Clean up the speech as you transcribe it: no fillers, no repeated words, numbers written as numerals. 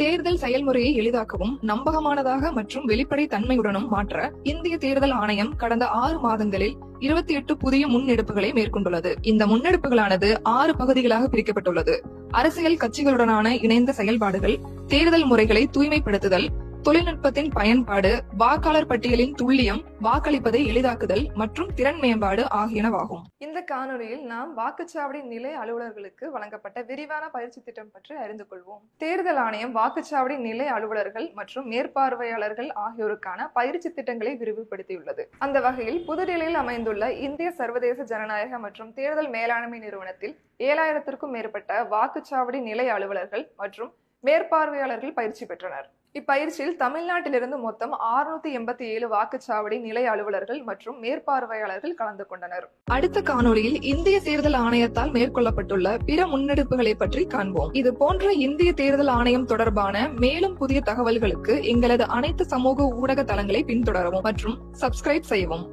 தேர்தல் செயல்முறையை எளிதாக்கவும் நம்பகமானதாக மற்றும் வெளிப்படை தன்மையுடனும் மாற்ற இந்திய தேர்தல் ஆணையம் கடந்த 6 மாதங்களில் 28 புதிய முன்னெடுப்புகளை மேற்கொண்டுள்ளது. இந்த முன்னெடுப்புகளானது 6 பகுதிகளாக பிரிக்கப்பட்டுள்ளது. அரசியல் கட்சிகளுடனான இணைந்த செயல்பாடுகள், தேர்தல் முறைகளை தூய்மைப்படுத்துதல், தொழில்நுட்பத்தின் பயன்பாடு, வாக்காளர் பட்டியலின் துல்லியம், வாக்களிப்பதை எளிதாக்குதல் மற்றும் திறன் மேம்பாடு ஆகியனவாகும். இந்த காணொலியில் நாம் வாக்குச்சாவடி நிலைய அலுவலர்களுக்கு வழங்கப்பட்ட விரிவான பயிற்சி திட்டம் பற்றி அறிந்து கொள்வோம். தேர்தல் ஆணையம் வாக்குச்சாவடி நிலைய அலுவலர்கள் மற்றும் மேற்பார்வையாளர்கள் ஆகியோருக்கான பயிற்சி திட்டங்களை விரிவுபடுத்தியுள்ளது. அந்த வகையில் புதுடில்லியில் அமைந்துள்ள இந்திய சர்வதேச ஜனநாயக மற்றும் தேர்தல் மேலாண்மை நிறுவனத்தில் 7000க்கும் மேற்பட்ட வாக்குச்சாவடி நிலைய அலுவலர்கள் மற்றும் மேற்பார்வையாளர்கள் பயிற்சி பெற்றனர். இப்பயிற்சியில் தமிழ்நாட்டிலிருந்து மொத்தம் 687 வாக்குச்சாவடி நிலைய அலுவலர்கள் மற்றும் மேற்பார்வையாளர்கள் கலந்து கொண்டனர். அடுத்த காணொலியில் இந்திய தேர்தல் ஆணையத்தால் மேற்கொள்ளப்பட்டுள்ள பிற முன்னெடுப்புகளை பற்றி காண்போம். இது போன்ற இந்திய தேர்தல் ஆணையம் தொடர்பான மேலும் புதிய தகவல்களுக்கு எங்களது அனைத்து சமூக ஊடக தளங்களை பின்தொடரவும் மற்றும் சப்ஸ்கிரைப் செய்யவும்.